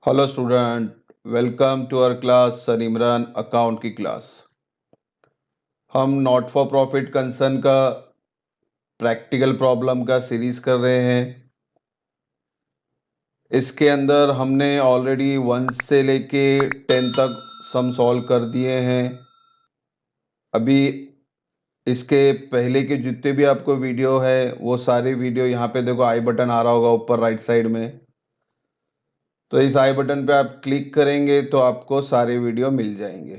Hello student, welcome to our class sir Imran account की class. हम not for profit concern का practical problem का series कर रहे हैं। इसके अंदर हमने ऑलरेडी 1 से लेके 10 तक सम सॉल्व कर दिए हैं। अभी इसके पहले के जितने भी आपको वीडियो है वो सारे वीडियो यहाँ पे देखो, आई बटन आ रहा होगा ऊपर राइट साइड में। तो इस आई बटन पे आप क्लिक करेंगे तो आपको सारे वीडियो मिल जाएंगे।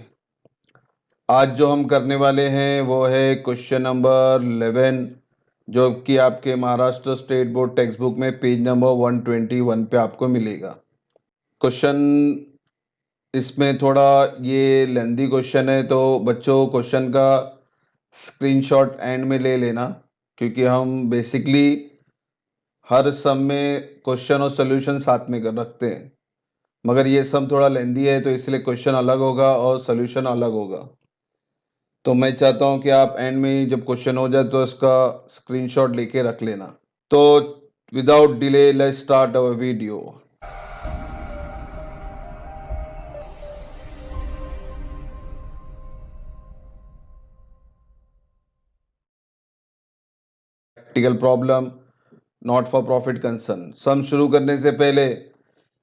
आज जो हम करने वाले हैं वो है क्वेश्चन नंबर 11, जो कि आपके Maharashtra state board text book में पेज नंबर 121 पे आपको मिलेगा। क्वेश्चन इसमें थोड़ा ये लेंदी क्वेश्चन है, तो बच्चों क्वेश्चन का स्क्रीनशॉट एंड में ले लेना, क्योंकि हम बेसिकली हर सम में क्वेश्चन और सोल्यूशन साथ में कर रखते हैं, मगर ये सम थोड़ा लेंदी है तो इसलिए क्वेश्चन अलग होगा और सोल्यूशन अलग होगा। तो मैं चाहता हूं कि आप एंड में जब क्वेश्चन हो जाए तो इसका स्क्रीनशॉट लेके रख लेना। तो without delay let's start our video. Practical problem not for profit concern. Sum शुरू करने से पहले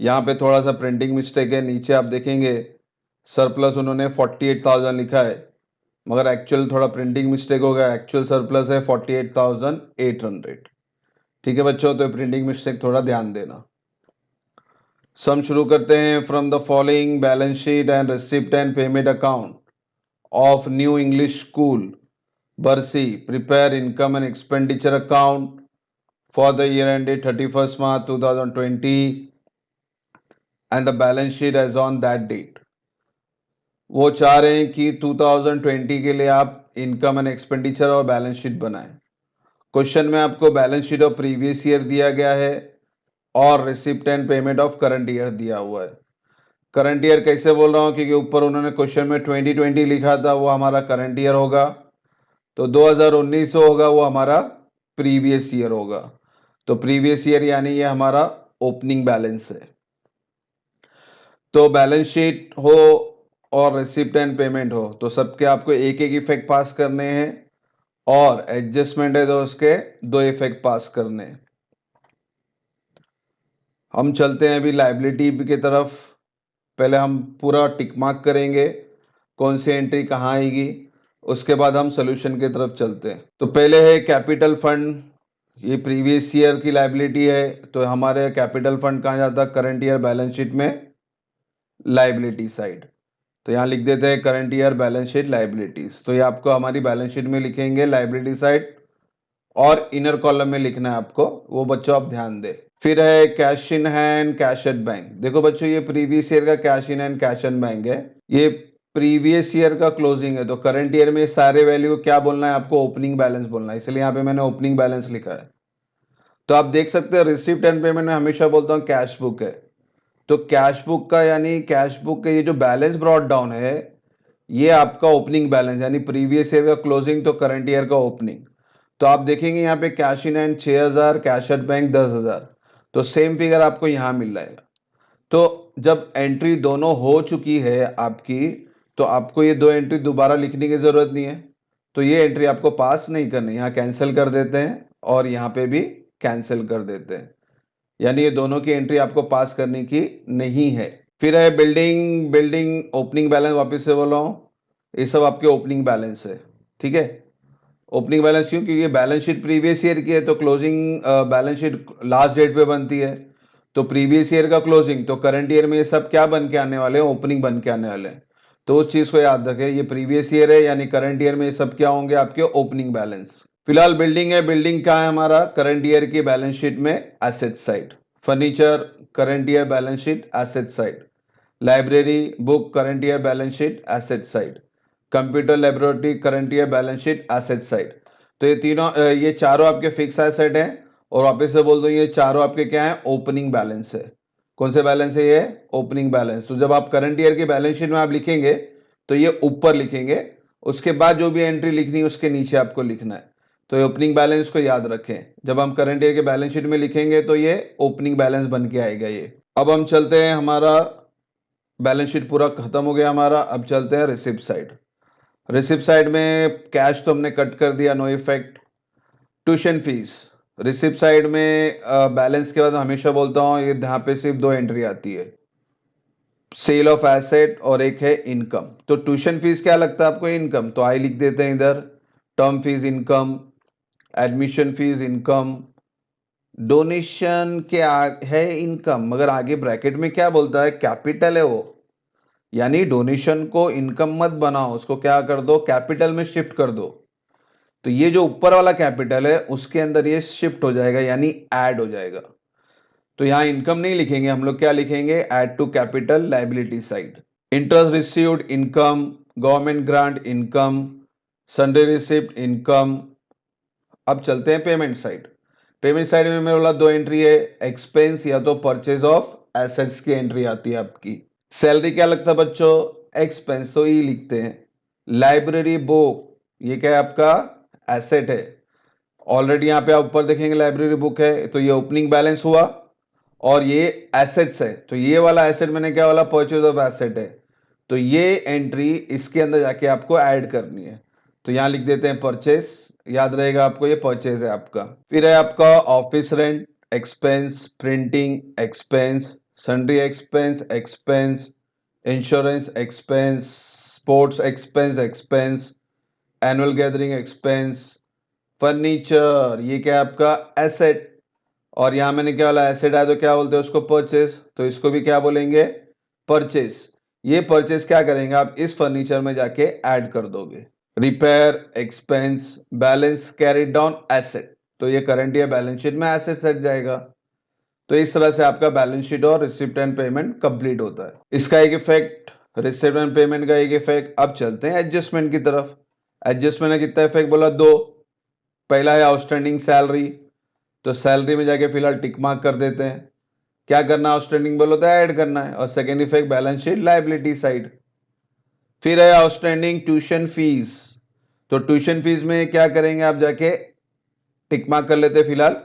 यहाँ पे थोड़ा सा प्रिंटिंग मिस्टेक है। नीचे आप देखेंगे सरप्लस उन्होंने 48,000 लिखा है, मगर एक्चुअल थोड़ा प्रिंटिंग मिस्टेक हो गया। एक्चुअल सरप्लस है 48,800। ठीक है बच्चों, तो प्रिंटिंग मिस्टेक थोड़ा ध्यान देना। सम शुरू करते हैं। From the following balance sheet and receipt and payment account of New English School Barsi prepare income and expenditure account for the year ended 31st March 2020 and the balance sheet as on that date. वो चाह रहे हैं कि 2020 के लिए आप income and expenditure और balance sheet बनाएं। क्वेश्चन में आपको balance sheet of previous year दिया गया है और receipt and payment of current year दिया हुआ है। करंट ईयर कैसे बोल रहा हूँ, क्योंकि ऊपर उन्होंने क्वेश्चन में 2020 लिखा था, वो हमारा करंट ईयर होगा। तो 2019 होगा वो हमारा प्रीवियस ईयर होगा। तो प्रीवियस ईयर यानी ये हमारा ओपनिंग बैलेंस है। तो बैलेंस शीट हो और रिसिप्ट एंड पेमेंट हो तो सबके आपको एक एक इफेक्ट पास करने हैं, और एडजस्टमेंट है तो उसके 2 इफेक्ट पास करने हैं। हम चलते हैं अभी लाइबिलिटी की तरफ। पहले हम पूरा टिक मार्क करेंगे कौन सी एंट्री कहाँ आएगी, उसके बाद हम सोल्यूशन की तरफ चलते हैं। तो पहले है कैपिटल फंड। ये प्रीवियस ईयर की लाइबिलिटी है, तो हमारे कैपिटल फंड कहाँ जाता है? करंट ईयर बैलेंस शीट में लाइबिलिटी साइड। तो यहाँ लिख देते हैं current year balance sheet liabilities. तो ये आपको हमारी बैलेंस शीट में लिखेंगे लाइबिलिटी साइड, और इनर कॉलम में लिखना है आपको, वो बच्चों आप ध्यान दें। फिर है cash in hand cash at bank. देखो बच्चों, ये प्रीवियस ईयर का cash in hand cash at bank है, ये प्रीवियस ईयर का क्लोजिंग है। तो करंट ईयर में सारे वैल्यू क्या बोलना है आपको? ओपनिंग बैलेंस बोलना है, इसलिए यहाँ पे मैंने ओपनिंग बैलेंस लिखा है। तो आप देख सकते हैं रिसिप्ट एंड पेमेंट में हमेशा बोलता हूँ कैश बुक है। तो कैश बुक का यानी कैश बुक का ये जो बैलेंस ब्रॉट डाउन है, ये आपका ओपनिंग बैलेंस यानी प्रीवियस ईयर का क्लोजिंग तो करंट ईयर का ओपनिंग। तो आप देखेंगे यहाँ पे cash in hand 6,000, cash at bank 10,000, तो सेम फिगर आपको यहाँ मिल जाएगा। तो जब एंट्री दोनों हो चुकी है आपकी, तो आपको ये 2 एंट्री दोबारा लिखने की जरूरत नहीं है। तो ये एंट्री आपको पास नहीं करनी, यहाँ कैंसिल कर देते हैं और यहाँ पे भी कैंसिल कर देते हैं, यानी ये दोनों की एंट्री आपको पास करने की नहीं है। फिर है बिल्डिंग। बिल्डिंग ओपनिंग बैलेंस, वापस से बोल रहा हूँ, ये सब आपके ओपनिंग बैलेंस है। ठीक है, ओपनिंग बैलेंस क्यों? क्योंकि बैलेंस शीट प्रीवियस ईयर की है, तो closing balance sheet last date पे बनती है। तो प्रीवियस ईयर का क्लोजिंग, तो करंट ईयर में ये सब क्या बन के आने वाले हैं? ओपनिंग बन के आने वाले हैं। तो उस चीज को याद रखें, ये प्रीवियस ईयर है यानी करंट ईयर में ये सब क्या होंगे? आपके ओपनिंग बैलेंस। फिलहाल बिल्डिंग है। बिल्डिंग क्या है हमारा? करंट ईयर की बैलेंस शीट में asset side. Furniture current year balance sheet asset side. Library book current year balance sheet asset side. Computer laboratory current year balance sheet asset side. तो ये तीनों ये चारों आपके फिक्स एसेट हैं, और वापस से बोल दो ये चारों आपके क्या है? ओपनिंग बैलेंस है। कौन से बैलेंस है ये? Opening balance. तो जब आप करंट ईयर की बैलेंस शीट में आप लिखेंगे तो ये ऊपर लिखेंगे, उसके बाद जो भी एंट्री लिखनी है उसके नीचे आपको लिखना है। तो ये ओपनिंग बैलेंस को याद रखें, जब हम करंट ईयर के बैलेंस शीट में लिखेंगे तो ये ओपनिंग बैलेंस बन के आएगा ये। अब हम चलते हैं, हमारा बैलेंस शीट पूरा खत्म हो गया हमारा। अब चलते हैं रिसिप्ट साइड। रिसिप्ट साइड में कैश तो हमने कट कर दिया, no effect. Tuition fees receipt side में बैलेंस के बाद हमेशा बोलता हूँ ये यहाँ पे सिर्फ दो एंट्री आती है, सेल ऑफ एसेट और एक है इनकम। तो ट्यूशन फीस क्या लगता है आपको? इनकम, तो आई लिख देते हैं इधर। Term fees income, admission fees income, donation क्या है इनकम, मगर आगे ब्रैकेट में क्या बोलता है? कैपिटल है वो, यानी डोनेशन को इनकम मत बनाओ, उसको क्या कर दो? कैपिटल में शिफ्ट कर दो। तो ये जो ऊपर वाला कैपिटल है उसके अंदर ये शिफ्ट हो जाएगा, यानी ऐड हो जाएगा। तो यहां इनकम नहीं लिखेंगे हम लोग, क्या लिखेंगे? Add to capital liability side. Interest received income, government grant income, sundry receipt income. अब चलते हैं पेमेंट साइड। पेमेंट साइड में मेरे बोला दो एंट्री है, एक्सपेंस या तो परचेज ऑफ एसेट्स की एंट्री आती है आपकी। सैलरी क्या लगता है बच्चों? एक्सपेंस, तो ई लिखते हैं। लाइब्रेरी बुक, ये क्या है आपका? एसेट है। ऑलरेडी यहाँ पे आप ऊपर देखेंगे लाइब्रेरी बुक है, तो ये ओपनिंग बैलेंस हुआ और ये एसेट्स है, तो ये वाला एसेट मैंने क्या वाला? परचेज ऑफ एसेट है। तो ये एंट्री इसके अंदर जाके आपको ऐड करनी है, तो यहां लिख देते हैं परचेज। याद रहेगा आपको, ये परचेज है आपका। फिर है आपका office rent expense, printing expense, sundry expense expense, insurance expense, sports expense expense, annual gathering expense, furniture, ये क्या है आपका? एसेट। और यहां मैंने क्या वाला? एसेट आया, तो क्या बोलते हैं उसको? परचेज। तो इसको भी क्या बोलेंगे? परचेज। ये परचेज क्या करेंगे आप? इस फर्नीचर में जाके ऐड कर दोगे। Repair expense, balance carried down asset, तो ये करंट ईयर बैलेंस शीट में एसेट सेट जाएगा। तो इस तरह से आपका बैलेंस शीट और रिसिप्ट एंड पेमेंट कंप्लीट होता है। इसका एक इफेक्ट, रिसिप्ट एंड पेमेंट का एक इफेक्ट। अब चलते हैं एडजस्टमेंट की तरफ। एडजस्टमेंट का कितना इफेक्ट बोला? दो। पहला है आउटस्टैंडिंग सैलरी, तो सैलरी में जाके फिलहाल टिक मार्क कर देते हैं। क्या करना? आउटस्टैंडिंग बोलो तो ऐड करना है। और second effect balance sheet liability side. फिर है आउटस्टैंडिंग ट्यूशन फीस, तो ट्यूशन फीस में क्या करेंगे आप? जाके टिक मार्क कर लेते हैं फिलहाल।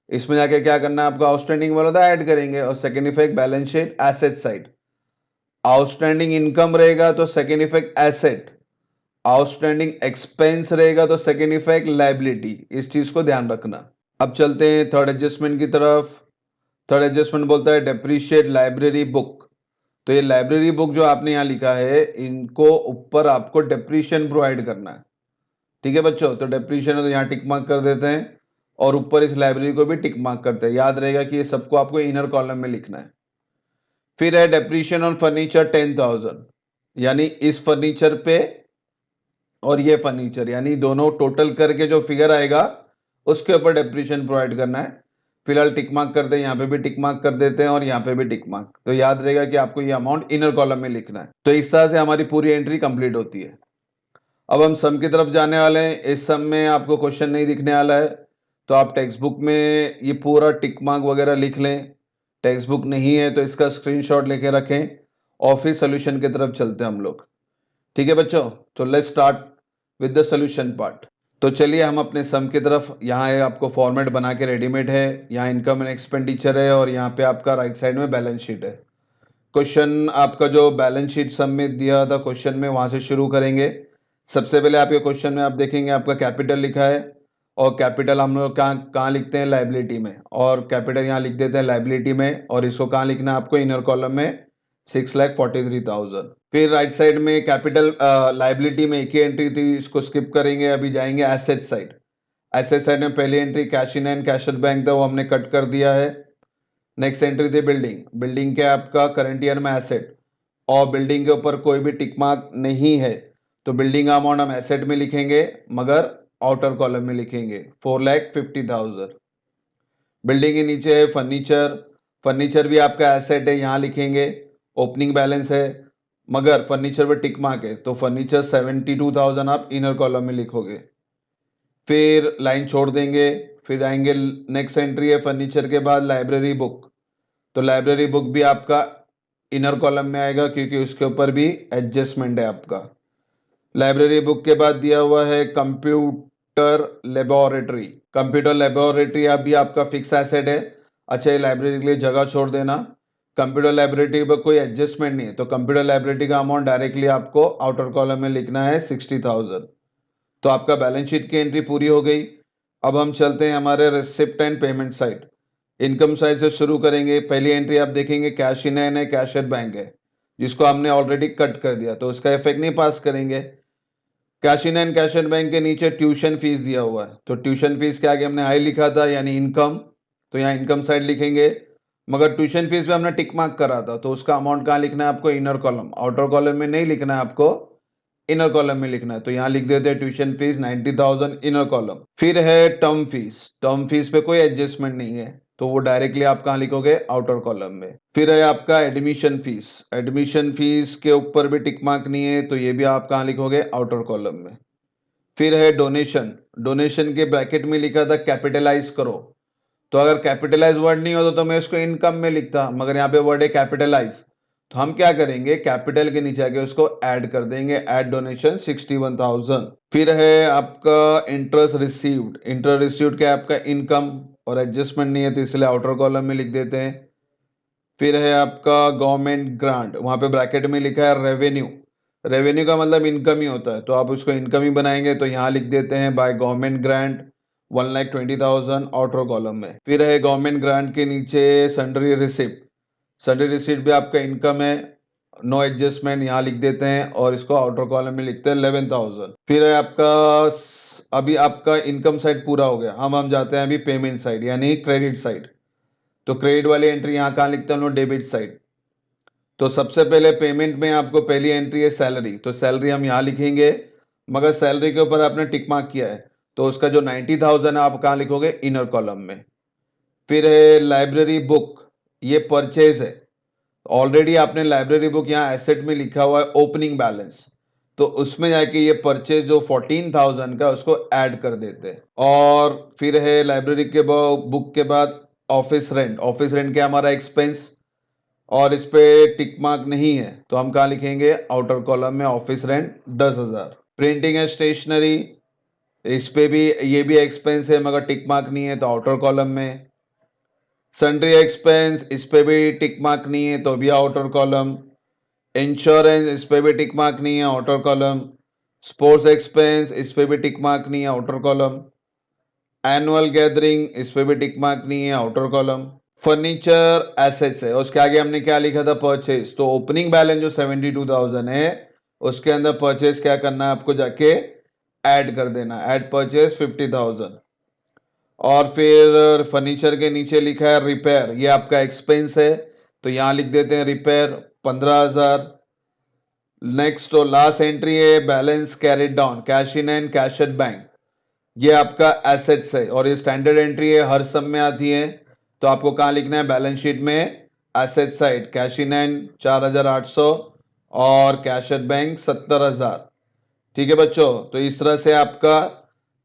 इसमें जाके क्या करना है आपको? आउटस्टैंडिंग बोलो तो ऐड करेंगे। और second effect balance sheet asset side. Outstanding income रहेगा तो second effect asset, outstanding expense रहेगा तो सेकेंड इफेक्ट लायबिलिटी। इस चीज को ध्यान रखना। अब चलते हैं थर्ड एडजस्टमेंट की तरफ। थर्ड एडजस्टमेंट बोलता है डेप्रीशिएट लाइब्रेरी बुक, तो ये लाइब्रेरी बुक जो आपने यहां लिखा है, इनको ऊपर आपको डेप्रीशिएशन प्रोवाइड करना है। ठीक है बच्चों, तो डेप्रीशिएशन है तो यहाँ टिक मार्क कर देते हैं और ऊपर इस लाइब्रेरी को भी टिक मार्क करते हैं। याद रहेगा कि ये सबको आपको इनर कॉलम में लिखना है। फिर है डेप्रीशिएशन ऑन फर्नीचर 10,000, यानी इस फर्नीचर पे और ये फर्नीचर, यानी दोनों टोटल करके जो फिगर आएगा उसके ऊपर डेप्रीशिएशन प्रोवाइड करना है। फिलहाल टिक मार्क करते हैं, यहाँ पे भी टिक मार्क कर देते हैं और यहाँ पे भी टिक मार्क। तो याद रहेगा कि आपको ये अमाउंट इनर कॉलम में लिखना है। तो इस तरह से हमारी पूरी एंट्री कंप्लीट होती है। अब हम सम की तरफ जाने वाले हैं। इस सम में आपको क्वेश्चन नहीं दिखने वाला है, तो आप टेक्स्ट बुक में ये पूरा टिक मार्क वगैरह लिख लें। टेक्स्ट बुक नहीं है तो इसका स्क्रीनशॉट लेके रखें और फिर सोल्यूशन की तरफ चलते हैं हम लोग। ठीक है बच्चों, तो let's start with the solution part. तो चलिए हम अपने सम की तरफ, यहाँ है आपको फॉर्मेट बना के रेडीमेड है। यहाँ इनकम एंड एक्सपेंडिचर है और यहाँ पे आपका राइट साइड में बैलेंस शीट है। क्वेश्चन आपका जो बैलेंस शीट सम में दिया था क्वेश्चन में, वहां से शुरू करेंगे। सबसे पहले आपके क्वेश्चन में आप देखेंगे आपका कैपिटल लिखा है और कैपिटल हम लोग कहाँ कहाँ लिखते हैं? लाइबिलिटी में। और कैपिटल यहाँ लिख देते हैं लाइबिलिटी में, और इसको कहाँ लिखना है आपको? इनर कॉलम में 6,43,000। फिर राइट साइड में कैपिटल लाइबिलिटी में एक ही एंट्री थी, इसको स्किप करेंगे। अभी जाएंगे एसेट साइड। एसेट साइड में पहली entry cash in and cash bank था, वो हमने कट कर दिया है। नेक्स्ट एंट्री थी बिल्डिंग। बिल्डिंग क्या है आपका? करंट ईयर में एसेट, और बिल्डिंग के ऊपर कोई भी टिक मार्क नहीं है, तो बिल्डिंग अमाउंट हम एसेट में लिखेंगे मगर आउटर कॉलम में लिखेंगे 4,50,000। बिल्डिंग के नीचे है फर्नीचर। फर्नीचर भी आपका एसेट है, यहाँ लिखेंगे। ओपनिंग बैलेंस है मगर फर्नीचर पे टिक मार्क है, तो फर्नीचर 72,000 आप इनर कॉलम में लिखोगे। फिर लाइन छोड़ देंगे। फिर आएंगे नेक्स्ट एंट्री है फर्नीचर के बाद लाइब्रेरी बुक, तो लाइब्रेरी बुक भी आपका इनर कॉलम में आएगा क्योंकि उसके ऊपर भी एडजस्टमेंट है आपका। लाइब्रेरी बुक के बाद दिया हुआ है कंप्यूटर लेबोरेटरी। कंप्यूटर लेबोरेटरी अब भी आपका फिक्स एसेट है। अच्छा, ये लाइब्रेरी के लिए जगह छोड़ देना। कंप्यूटर लाइबिलिटी पर कोई एडजस्टमेंट नहीं है, तो कंप्यूटर लाइबिलिटी का अमाउंट डायरेक्टली आपको आउटर कॉलम में लिखना है 60,000। तो आपका बैलेंस शीट की एंट्री पूरी हो गई। अब हम चलते हैं हमारे receipt and payment side. Income side से शुरू करेंगे। पहली एंट्री आप देखेंगे कैश इन हैंड है, कैश एट बैंक है, जिसको हमने ऑलरेडी कट कर दिया, तो उसका इफेक्ट नहीं पास करेंगे। Cash in and cash at bank के नीचे ट्यूशन फीस दिया हुआ है, तो ट्यूशन फीस के आगे हमने आई लिखा था यानी इनकम, तो यहाँ इनकम साइड लिखेंगे। मगर ट्यूशन फीस पे हमने टिक मार्क करा था, तो उसका अमाउंट कहाँ लिखना है आपको? इनर कॉलम, आउटर कॉलम में नहीं लिखना है आपको, इनर कॉलम में लिखना है। तो यहाँ लिख देते हैं ट्यूशन फीस 90,000 इनर कॉलम। फिर है टर्म फीस। टर्म फीस पे कोई एडजस्टमेंट नहीं है, तो वो डायरेक्टली आप कहाँ लिखोगे? आउटर कॉलम में। फिर है आपका एडमिशन फीस। एडमिशन फीस के ऊपर भी टिक मार्क नहीं है, तो ये भी आप कहाँ लिखोगे? आउटर कॉलम में। फिर है डोनेशन। डोनेशन के ब्रैकेट में लिखा था कैपिटलाइज करो, तो अगर कैपिटलाइज वर्ड नहीं होता तो मैं इसको इनकम में लिखता, मगर यहाँ पे वर्ड है कैपिटलाइज, तो हम क्या करेंगे? कैपिटल के नीचे आके उसको ऐड कर देंगे, ऐड डोनेशन 61,000। फिर है आपका इंटरेस्ट रिसीव्ड। इंटरेस्ट रिसीव्ड क्या है? आपका इनकम, और एडजस्टमेंट नहीं है तो इसलिए आउटर कॉलम में लिख देते हैं। फिर है आपका गवर्नमेंट ग्रांट, वहां पे ब्रैकेट में लिखा है रेवेन्यू। रेवेन्यू का मतलब इनकम ही होता है, तो आप उसको इनकम ही बनाएंगे, तो यहाँ लिख देते हैं by government grant 1,20,000 outer column में। फिर है गवर्नमेंट ग्रांट के नीचे सन्ड्री रिसिप्ट। सन्ड्री रिसिप्ट भी आपका इनकम है, नो एडजस्टमेंट, यहाँ लिख देते हैं और इसको आउटर कॉलम में लिखते हैं 11,000। फिर है आपका अभी आपका इनकम साइड पूरा हो गया। हम जाते हैं अभी पेमेंट साइड यानी क्रेडिट साइड। तो क्रेडिट वाली एंट्री यहाँ कहाँ लिखते हैं हम लोग? Debit side. तो सबसे पहले पेमेंट में आपको पहली एंट्री है सैलरी, तो सैलरी हम यहाँ लिखेंगे, मगर सैलरी के ऊपर आपने टिक मार्क किया है, तो उसका जो 90,000 है आप कहाँ लिखोगे? इनर कॉलम में। फिर है लाइब्रेरी बुक, ये परचेज है, ऑलरेडी आपने लाइब्रेरी बुक यहाँ एसेट में लिखा हुआ है ओपनिंग बैलेंस, तो उसमें जाके ये परचेज जो 14,000 का उसको ऐड कर देते हैं। और फिर है लाइब्रेरी के बुक के बाद ऑफिस रेंट। ऑफिस रेंट क्या? हमारा एक्सपेंस, और इस पे टिक मार्क नहीं है, तो हम कहाँ लिखेंगे? आउटर कॉलम में office rent 10,000। Printing and stationery, इस पे भी ये भी एक्सपेंस है मगर टिक मार्क नहीं है, तो आउटर कॉलम में। सन्ड्री एक्सपेंस, इस पे भी टिक मार्क नहीं है, तो भी आउटर कॉलम। इंश्योरेंस, इस पे भी टिक मार्क नहीं है, आउटर कॉलम। स्पोर्ट्स एक्सपेंस, इस पे भी टिक मार्क नहीं है, आउटर कॉलम। एनुअल गैदरिंग, इस पे भी टिक मार्क नहीं है, आउटर कॉलम। फर्नीचर एसेट्स है, उसके आगे हमने क्या लिखा था? परचेज। तो ओपनिंग बैलेंस जो 72,000 है उसके अंदर परचेज क्या करना है आपको? जाके ऐड कर देना, ऐड परचेज 50,000। और फिर फर्नीचर के नीचे लिखा है रिपेयर, ये आपका एक्सपेंस है, तो यहां लिख देते हैं रिपेयर 15,000। नेक्स्ट और लास्ट एंट्री है balance carried down, cash in and cash at bank, ये आपका एसेट्स है और ये स्टैंडर्ड एंट्री है, हर सब में आती है, तो आपको कहाँ लिखना है? बैलेंस शीट में asset side cash in hand 4,800 और कैश एट बैंक 70,000। ठीक है बच्चों, तो इस तरह से आपका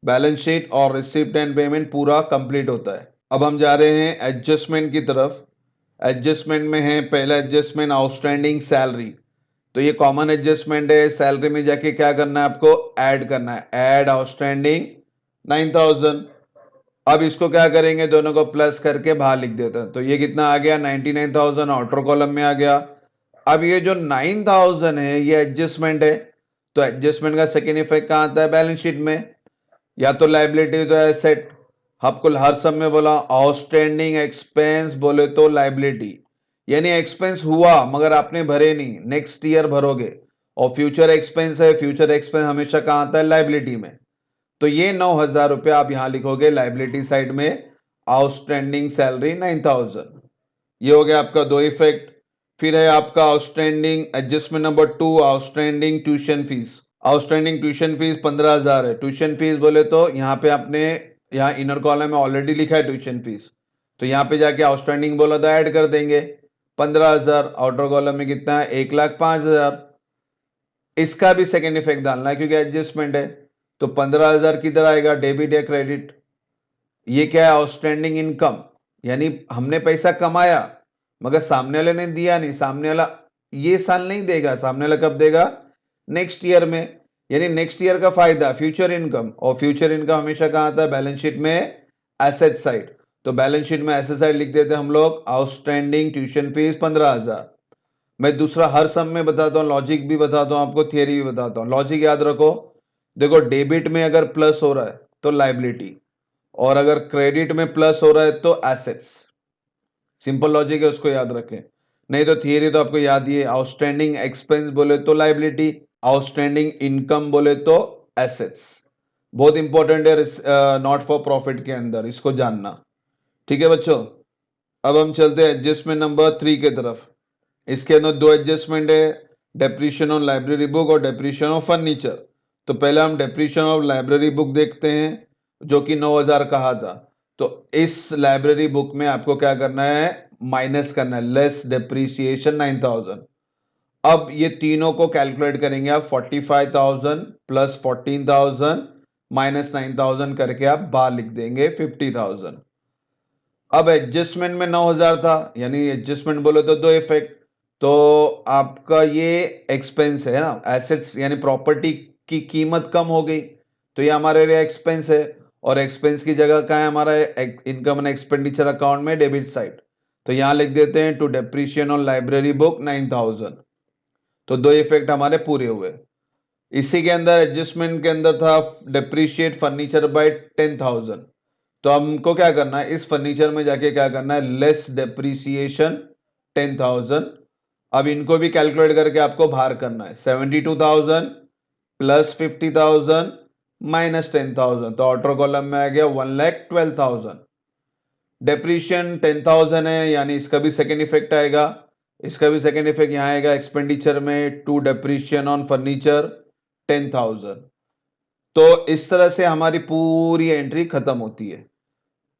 बैलेंस शीट और रिसिप्ट एंड पेमेंट पूरा कंप्लीट होता है। अब हम जा रहे हैं एडजस्टमेंट की तरफ। एडजस्टमेंट में है पहला एडजस्टमेंट आउटस्टैंडिंग सैलरी, तो ये कॉमन एडजस्टमेंट है। सैलरी में जाके क्या करना है आपको? ऐड करना है, ऐड आउटस्टैंडिंग 9,000। अब इसको क्या करेंगे? दोनों को प्लस करके बाहर लिख देते हैं, तो ये कितना आ गया? 99,000 आउटर कॉलम में आ गया। अब ये जो 9,000 है ये एडजस्टमेंट है, तो एडजस्टमेंट का सेकेंड इफेक्ट कहाँ आता है? बैलेंस शीट में, या तो लाइबिलिटी तो एसेट। आपको हर सब में बोला आउटस्टैंडिंग एक्सपेंस, बोले तो लाइबिलिटी, यानी एक्सपेंस हुआ मगर आपने भरे नहीं, नेक्स्ट ईयर भरोगे। और फ्यूचर एक्सपेंस है, फ्यूचर एक्सपेंस हमेशा कहाँ आता है? लाइबिलिटी में। तो ये 9,000 रुपये आप यहां लिखोगे लाइबिलिटी साइड में, आउटस्टैंडिंग सैलरी 9,000। ये हो गया आपका दो इफेक्ट। फिर है आपका outstanding adjustment number 2, outstanding tuition fees. Outstanding tuition fees 15,000 है। ट्यूशन फीस बोले तो यहाँ पे आपने यहाँ इनर कॉलम में ऑलरेडी लिखा है ट्यूशन फीस, तो यहाँ पे जाके आउटस्टैंडिंग बोला तो ऐड कर देंगे 15,000। आउटर कॉलम में कितना है? 1,05,000। इसका भी सेकेंड इफेक्ट डालना है क्योंकि एडजस्टमेंट है, तो 15,000 किधर आएगा? डेबिट या क्रेडिट? ये क्या है? आउटस्टैंडिंग इनकम, यानी हमने पैसा कमाया मगर सामने वाले ने दिया नहीं, सामने वाला ये साल नहीं देगा, सामने वाला कब देगा? नेक्स्ट ईयर में, यानी नेक्स्ट ईयर का फायदा फ्यूचर इनकम, और फ्यूचर इनकम हमेशा कहाँ आता है? बैलेंस शीट में एसेट साइड। तो बैलेंस शीट में ऐसे साइड लिख देते हम लोग आउटस्टैंडिंग ट्यूशन फीस 15,000। मैं दूसरा हर सम में बताता हूँ, लॉजिक भी बताता हूँ आपको, थियरी भी बताता हूँ। लॉजिक याद रखो, देखो डेबिट में अगर प्लस हो रहा है तो लाइबिलिटी, और अगर क्रेडिट में प्लस हो रहा है तो एसेट्स। सिंपल लॉजिक है, उसको याद रखें। नहीं तो थियरी तो आपको याद ही है, आउटस्टैंडिंग एक्सपेंस बोले तो लाइबिलिटी, आउटस्टैंडिंग इनकम बोले तो एसेट्स। बहुत इंपॉर्टेंट है नॉट फॉर प्रॉफिट के अंदर, इसको जानना। ठीक है बच्चों, अब हम चलते हैं एडजस्टमेंट नंबर 3 के तरफ। इसके अंदर दो एडजस्टमेंट है, डेप्रीशिएशन ऑन लाइब्रेरी बुक और डेप्रीशिएशन ऑफ फर्नीचर। तो पहले हम डेप्रीशिएशन ऑफ लाइब्रेरी बुक देखते हैं, जो कि 9,000 कहा था। तो इस लाइब्रेरी बुक में आपको क्या करना है, माइनस करना है, लेस डेप्रीसिएशन 9,000। अब ये तीनों को कैलकुलेट करेंगे आप, 45,000 प्लस 14,000 माइनस 9,000 करके आप बाहर लिख देंगे 50,000। अब एडजस्टमेंट में 9,000 था, यानी एडजस्टमेंट बोले तो दो इफेक्ट। तो आपका ये एक्सपेंस है ना, एसेट्स यानी प्रॉपर्टी की कीमत कम हो गई, तो ये हमारे लिए एक्सपेंस है। और एक्सपेंस की जगह कहाँ है हमारा, इनकम एंड एक्सपेंडिचर अकाउंट में डेबिट साइड। तो यहां लिख देते हैं to depreciation on library book 9,000। तो दो इफेक्ट हमारे पूरे हुए। इसी के अंदर एडजस्टमेंट के अंदर था डेप्रीशिएट फर्नीचर बाय 10,000। तो हमको क्या करना है, इस फर्नीचर में जाके क्या करना है, लेस डेप्रीसिएशन 10,000। अब इनको भी कैलकुलेट करके आपको बाहर करना है, 72,000 प्लस 50,000 माइनस 10,000। तो आउटर कॉलम में आ गया 1,12,000। डेप्रीशिएशन 10,000 है, यानी इसका भी सेकेंड इफेक्ट आएगा। इसका भी सेकेंड इफेक्ट यहां आएगा एक्सपेंडिचर में, टू डेप्रीशिएशन ऑन फर्नीचर 10,000। तो इस तरह से हमारी पूरी एंट्री खत्म होती है।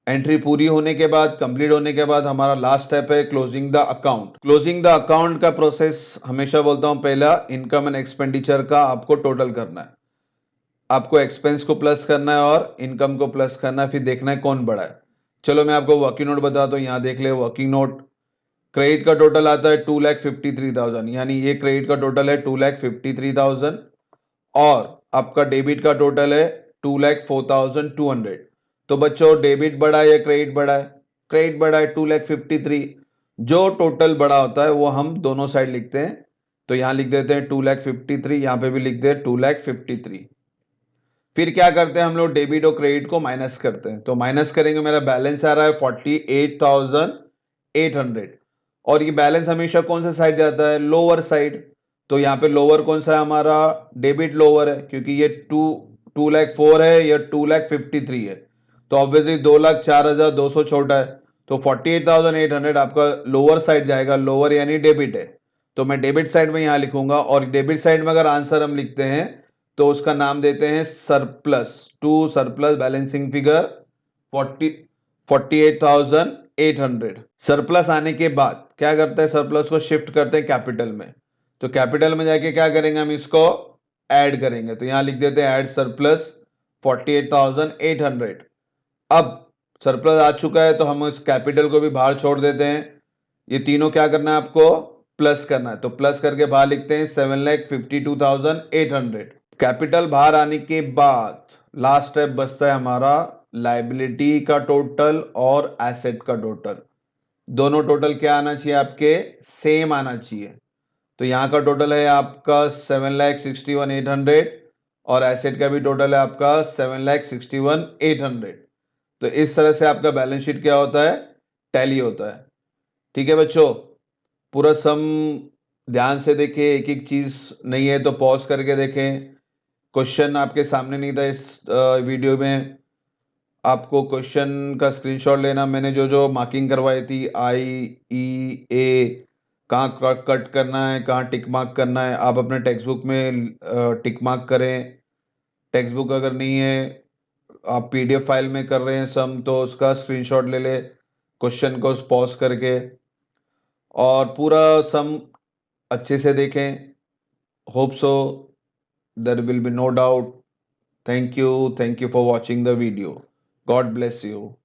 एंट्री पूरी होने के बाद, कंप्लीट होने के बाद, हमारा लास्ट स्टेप है closing the account. Closing the account का प्रोसेस हमेशा बोलता हूं, पहला इनकम एंड एक्सपेंडिचर का आपको टोटल करना है। आपको एक्सपेंस को प्लस करना है और इनकम को प्लस करना है, फिर देखना है कौन बड़ा है। चलो मैं आपको वर्किंग नोट बताता हूं, यहां देख ले वर्किंग नोट। क्रेडिट का टोटल आता है 2,53,000, यानी ये क्रेडिट का टोटल है 2,53,000। और आपका डेबिट का टोटल है 2,04,200। तो बच्चों डेबिट बड़ा है या क्रेडिट बड़ा है, क्रेडिट बड़ा है 2,53,000। जो टोटल बड़ा होता है वो हम दोनों साइड लिखते हैं। तो यहां लिख देते हैं 2,53,000, यहां पे भी लिख दे 2,53,000। फिर क्या करते हैं हम लोग, डेबिट और क्रेडिट को माइनस करते हैं। तो माइनस करेंगे, मेरा बैलेंस आ रहा है 48,800। और ये बैलेंस हमेशा कौन सा साइड जाता है, लोअर साइड। तो यहाँ पे लोअर कौन सा है हमारा, डेबिट लोअर है, क्योंकि ये 2,04,000 है, या 2,53,000 है। तो ऑब्वियसली 2,04,200 छोटा है। तो 48,800 आपका लोअर साइड जाएगा, लोअर यानी डेबिट है। तो मैं डेबिट साइड में यहां लिखूंगा, और डेबिट साइड में अगर आंसर हम लिखते हैं तो उसका नाम देते हैं surplus. To surplus balancing figure 48,800। Surplus आने के बाद क्या करते हैं, सरप्लस को शिफ्ट करते हैं कैपिटल में। तो कैपिटल में जाके क्या करेंगे, हम इसको ऐड करेंगे। तो यहां लिख देते हैं ऐड सरप्लस 48,800। अब सरप्लस आ चुका है, तो हम इस कैपिटल को भी बाहर छोड़ देते हैं। ये तीनों क्या करना है आपको, प्लस करना है। तो प्लस करके बाहर लिखते हैं 7,52,800। कैपिटल बाहर आने के बाद लास्ट स्टेप बचता है हमारा लाइबिलिटी का टोटल और एसेट का टोटल। दोनों टोटल क्या आना चाहिए आपके, सेम आना चाहिए। तो यहां का टोटल है आपका 7,61,800, और एसेट का भी टोटल है आपका 7,61,800। तो इस तरह से आपका बैलेंस शीट क्या होता है, टैली होता है। ठीक है बच्चों, पूरा सम ध्यान से देखें, एक एक चीज नहीं है तो पॉज करके देखें। क्वेश्चन आपके सामने नहीं था इस वीडियो में, आपको क्वेश्चन का स्क्रीनशॉट लेना। मैंने जो जो मार्किंग करवाई थी, आई ई ए, कहाँ कट करना है, कहाँ टिक मार्क करना है, आप अपने टेक्स्ट बुक में टिक मार्क करें। टेक्स्ट बुक अगर नहीं है, आप पीडीएफ फाइल में कर रहे हैं सम, तो उसका स्क्रीनशॉट ले ले क्वेश्चन को पॉज करके, और पूरा सम अच्छे से देखें। Hope so there will be no doubt. Thank you for watching the video. God bless you.